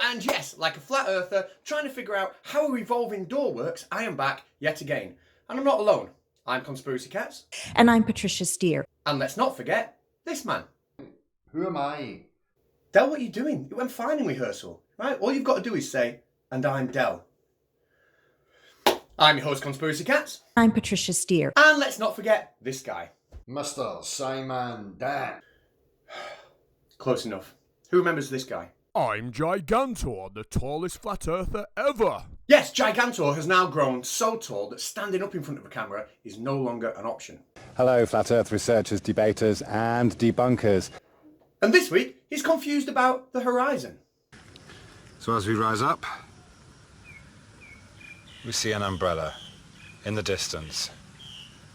And yes, like a flat earther trying to figure out how a revolving door works, I am back yet again. And I'm not alone. I'm Conspiracy Cats. And I'm Patricia Steer. And let's not forget this man. Who am I? Del, what are you doing? It went fine in rehearsal, right? All you've got to do is say, and I'm Del. I'm your host, Conspiracy Cats. I'm Patricia Steer. And let's not forget this guy. Mr. Simon Dan. Close enough. Who remembers this guy? I'm Gigantor, the tallest flat earther ever. Yes, Gigantor has now grown so tall that standing up in front of a camera is no longer an option. Hello, Flat Earth researchers, debaters and debunkers. And this week, he's confused about the horizon. So as we rise up, we see an umbrella in the distance.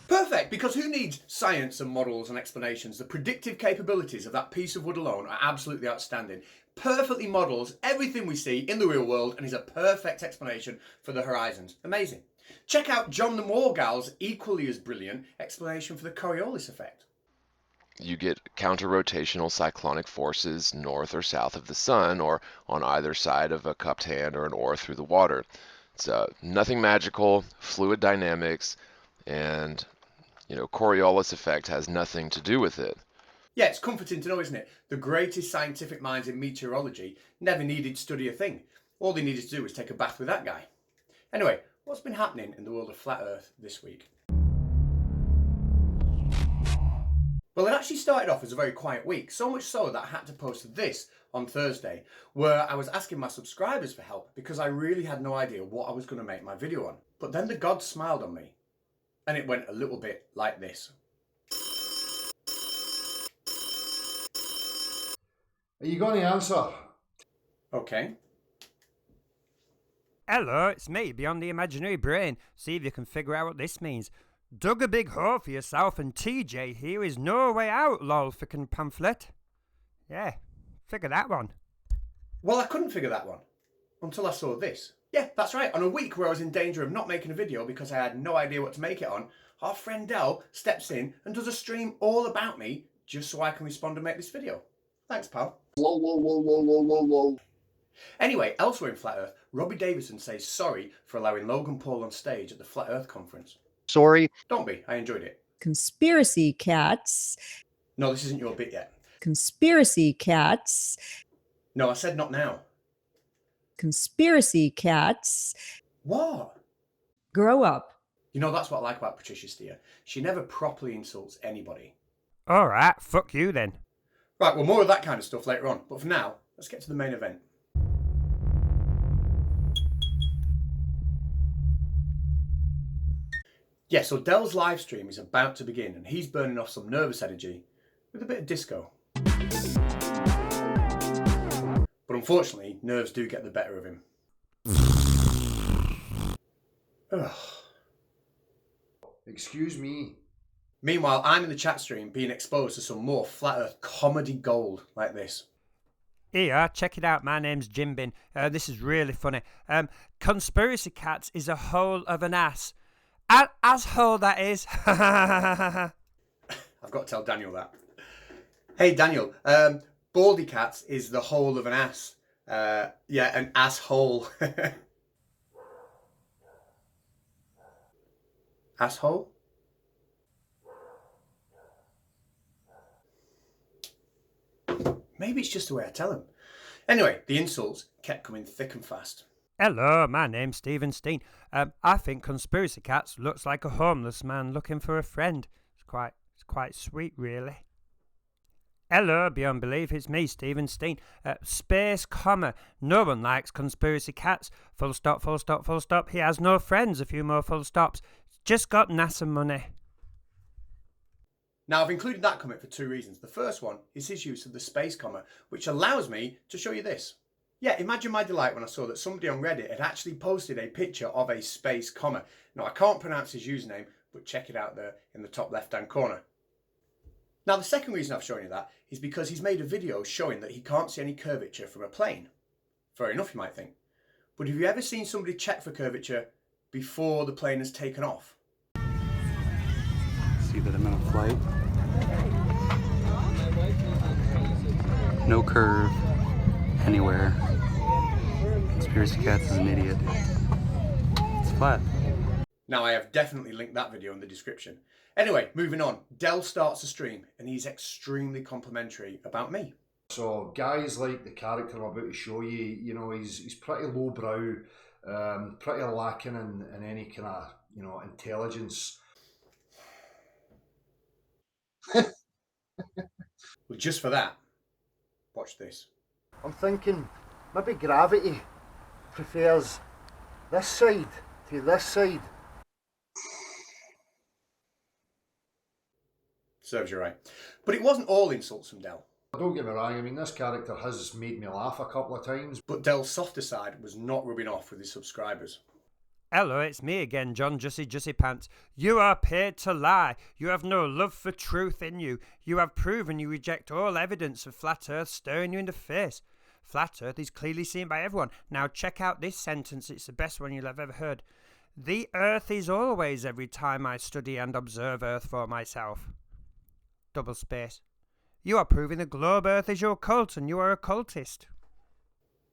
Perfect, because who needs science and models and explanations? The predictive capabilities of that piece of wood alone are absolutely outstanding. Perfectly models everything we see in the real world and is a perfect explanation for the horizons. Amazing. Check out John the Morgal's equally as brilliant explanation for the Coriolis effect. You get counter-rotational cyclonic forces north or south of the sun, or on either side of a cupped hand or an oar through the water. It's nothing magical, fluid dynamics, and Coriolis effect has nothing to do with it. Yeah, it's comforting to know, isn't it? The greatest scientific minds in meteorology never needed to study a thing. All they needed to do was take a bath with that guy. Anyway, what's been happening in the world of Flat Earth this week? Well, it actually started off as a very quiet week, so much so that I had to post this on Thursday, where I was asking my subscribers for help because I really had no idea what I was going to make my video on. But then the gods smiled on me, and it went a little bit like this. Are you got any answer? Okay. Hello, it's me, Beyond the Imaginary Brain. See if you can figure out what this means. Dug a big hole for yourself and TJ here is no way out, lol, frickin' pamphlet. Yeah, figure that one. Well, I couldn't figure that one until I saw this. Yeah, that's right. On a week where I was in danger of not making a video because I had no idea what to make it on, our friend Del steps in and does a stream all about me just so I can respond and make this video. Thanks, pal. Anyway, elsewhere in Flat Earth, Robbie Davison says sorry for allowing Logan Paul on stage at the Flat Earth conference. Sorry. Don't be, I enjoyed it. Conspiracy Cats. No, this isn't your bit yet. Conspiracy Cats. No, I said not now. Conspiracy Cats. What? Grow up. You know, that's what I like about Patricia Steer. She never properly insults anybody. Alright, fuck you then. Right, well, more of that kind of stuff later on. But for now, let's get to the main event. Yeah, so Del's live stream is about to begin and he's burning off some nervous energy with a bit of disco. But unfortunately, nerves do get the better of him. Ugh. Excuse me. Meanwhile, I'm in the chat stream being exposed to some more Flat Earth comedy gold like this. Here, check it out. My name's Jimbin. This is really funny. Conspiracy Cats is a hole of an ass. Asshole, that is. I've got to tell Daniel that. Hey, Daniel. Baldy Cats is the hole of an ass. Yeah, an asshole. Asshole? Maybe it's just the way I tell him. Anyway, the insults kept coming thick and fast. Hello, my name's Stephen Steen. I think Conspiracy Cats looks like a homeless man looking for a friend. It's quite sweet, really. Hello, beyond belief, it's me, Stephen Steen. Space, comma, no one likes Conspiracy Cats. Full stop, full stop, full stop. He has no friends, a few more full stops. Just got NASA money. Now, I've included that comment for two reasons. The first one is his use of the space comma, which allows me to show you this. Yeah, imagine my delight when I saw that somebody on Reddit had actually posted a picture of a space comma. Now, I can't pronounce his username, but check it out there in the top left-hand corner. Now, the second reason I've shown you that is because he's made a video showing that he can't see any curvature from a plane. Fair enough, you might think. But have you ever seen somebody check for curvature before the plane has taken off? See that I'm in a flight. No curve anywhere. Conspiracy Cats is an idiot. It's flat. Now, I have definitely linked that video in the description. Anyway, moving on. Del starts a stream and he's extremely complimentary about me. So guys like the character I'm about to show you, you know, he's pretty lowbrow, pretty lacking in any kind of, you know, intelligence. Well, just for that, watch this. I'm thinking maybe gravity prefers this side to this side. Serves you right. But it wasn't all insults from Del. Don't get me wrong, I mean, this character has made me laugh a couple of times. But Del's softer side was not rubbing off with his subscribers. Hello, it's me again, John Jussy Pants. You are paid to lie. You have no love for truth in you. You have proven you reject all evidence of flat Earth staring you in the face. Flat Earth is clearly seen by everyone. Now check out this sentence, it's the best one you'll have ever heard. The Earth is always every time I study and observe Earth for myself. Double space. You are proving the globe Earth is your cult and you are a cultist.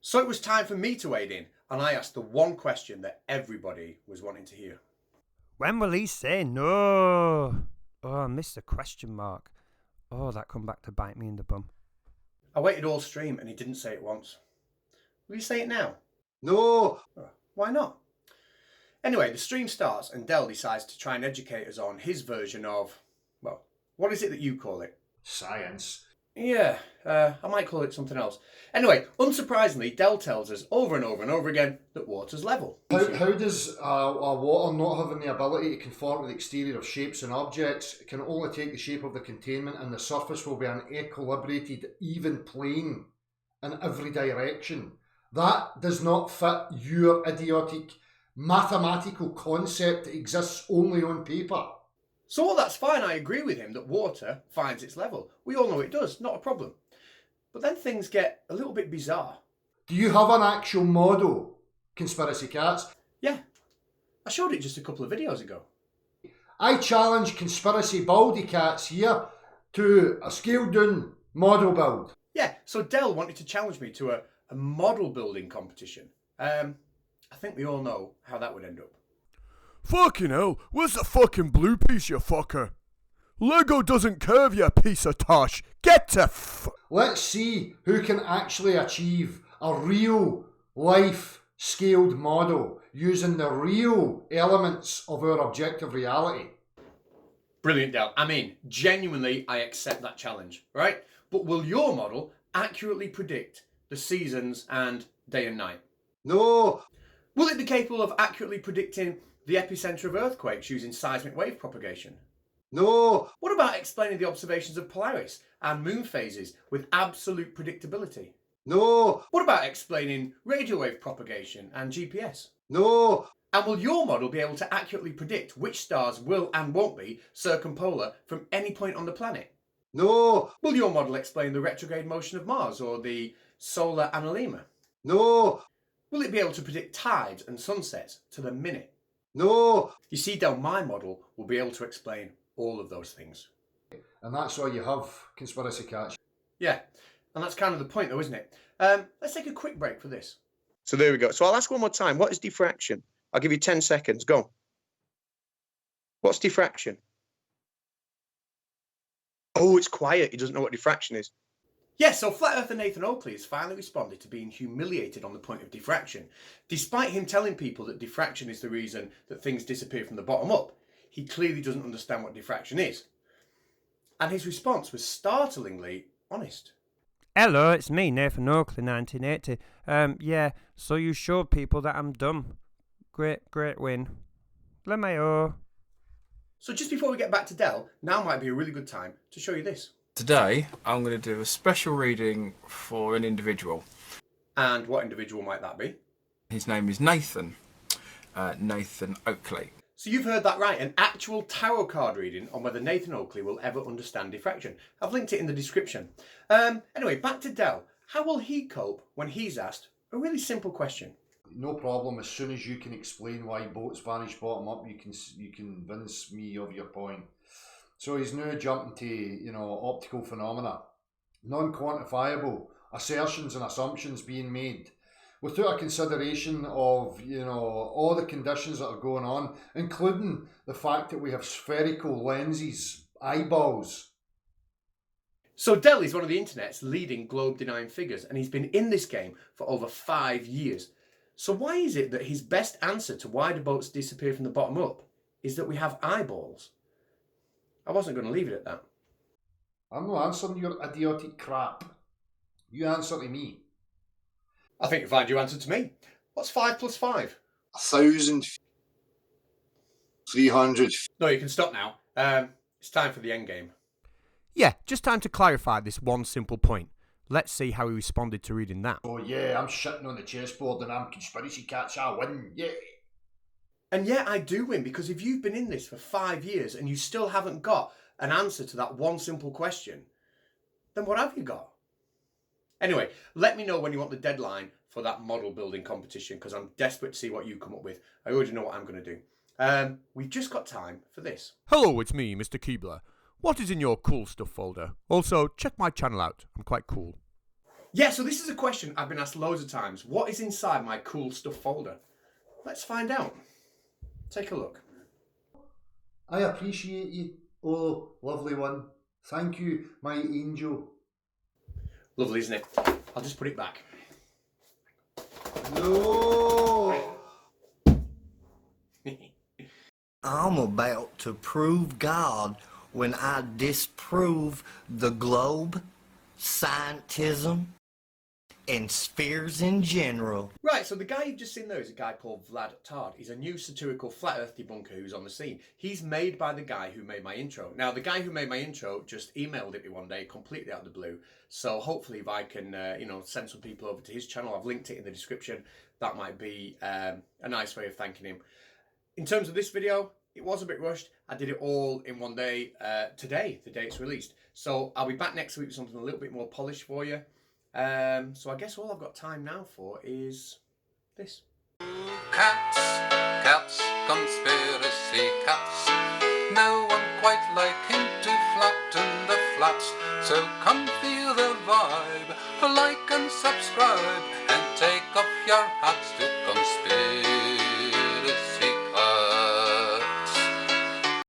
So it was time for me to wade in, and I asked the one question that everybody was wanting to hear. When will he say no? Oh, I missed the question mark. Oh, that come back to bite me in the bum. I waited all stream and he didn't say it once. Will you say it now? No! Why not? Anyway, the stream starts and Del decides to try and educate us on his version of, well, what is it that you call it? Science. Yeah, I might call it something else. Anyway, unsurprisingly, Del tells us over and over and over again that water's level. How does a water not having the ability to conform to the exterior of shapes and objects, it can only take the shape of the containment and the surface will be an equilibrated, even plane in every direction? That does not fit your idiotic mathematical concept that exists only on paper. So all that's fine, I agree with him that water finds its level. We all know it does, not a problem. But then things get a little bit bizarre. Do you have an actual model, Conspiracy Cats? Yeah, I showed it just a couple of videos ago. I challenge Conspiracy Baldy Cats here to a scaled down model build. Yeah, so Del wanted to challenge me to a model building competition. I think we all know how that would end up. Fucking hell, where's the fucking blue piece, you fucker? Lego doesn't curve, you piece of tosh. Get to Let's see who can actually achieve a real life scaled model using the real elements of our objective reality. Brilliant, Del. I mean, genuinely, I accept that challenge, right? But will your model accurately predict the seasons and day and night? No. Will it be capable of accurately predicting the epicenter of earthquakes using seismic wave propagation? No. What about explaining the observations of Polaris and moon phases with absolute predictability? No. What about explaining radio wave propagation and GPS? No. And will your model be able to accurately predict which stars will and won't be circumpolar from any point on the planet? No. Will your model explain the retrograde motion of Mars or the solar analemma? No. Will it be able to predict tides and sunsets to the minute? No. You see, Del, my model will be able to explain all of those things. And that's why you have Conspiracy Cats. Yeah, and that's kind of the point though, isn't it? Let's take a quick break for this. So there we go. So I'll ask one more time. What is diffraction? I'll give you 10 seconds. Go. What's diffraction? Oh, it's quiet. He doesn't know what diffraction is. Yeah, so Flat Earther Nathan Oakley has finally responded to being humiliated on the point of diffraction. Despite him telling people that diffraction is the reason that things disappear from the bottom up, he clearly doesn't understand what diffraction is. And his response was startlingly honest. Hello, it's me, Nathan Oakley, 1980. Yeah, so you showed people that I'm dumb. Great win. LMAO. So just before we get back to Del, now might be a really good time to show you this. Today, I'm going to do a special reading for an individual. And what individual might that be? His name is Nathan. Nathan Oakley. So you've heard that right, an actual tarot card reading on whether Nathan Oakley will ever understand diffraction. I've linked it in the description. Anyway, back to Del. How will he cope when he's asked a really simple question? No problem. As soon as you can explain why boats vanish bottom up, you can convince me of your point. So he's now jumping to, optical phenomena, non-quantifiable assertions and assumptions being made, without a consideration of, you know, all the conditions that are going on, including the fact that we have spherical lenses, eyeballs. So Dell is one of the internet's leading globe-denying figures, and he's been in this game for over 5 years. So why is it that his best answer to why do boats disappear from the bottom up is that we have eyeballs? I wasn't going to leave it at that. I'm not answering your idiotic crap. You answer to me. I think you'll find your answer to me. What's 5 plus 5? 1,300. No, you can stop now. It's time for the end game. Yeah, just time to clarify this one simple point. Let's see how he responded to reading that. Oh yeah, I'm shitting on the chessboard and I'm conspiracy cats, I win, yeah. And yeah, I do win, because if you've been in this for 5 years and you still haven't got an answer to that one simple question, then what have you got? Anyway, let me know when you want the deadline for that model building competition, because I'm desperate to see what you come up with. I already know what I'm going to do. We've just got time for this. Hello, it's me, Mr. Keebler. What is in your cool stuff folder? Also, check my channel out. I'm quite cool. Yeah, so this is a question I've been asked loads of times. What is inside my cool stuff folder? Let's find out. Take a look. I appreciate you, oh lovely one. Thank you, my angel. Lovely, isn't it? I'll just put it back. No! I'm about to prove God when I disprove the globe, scientism, and spheres in general. Right, so the guy you've just seen there is a guy called Vlad Tard. He's a new satirical flat earth debunker who's on the scene. He's made by the guy who made my intro. Now, the guy who made my intro just emailed it me one day, completely out of the blue. So hopefully if I can, send some people over to his channel, I've linked it in the description. That might be a nice way of thanking him. In terms of this video, it was a bit rushed. I did it all in one day, today, the day it's released. So I'll be back next week with something a little bit more polished for you. So I guess all I've got time now for is this. Cats, conspiracy cats. No one quite liking to flatten the flats. So come feel the vibe, like and subscribe, and take off your hats to conspiracy.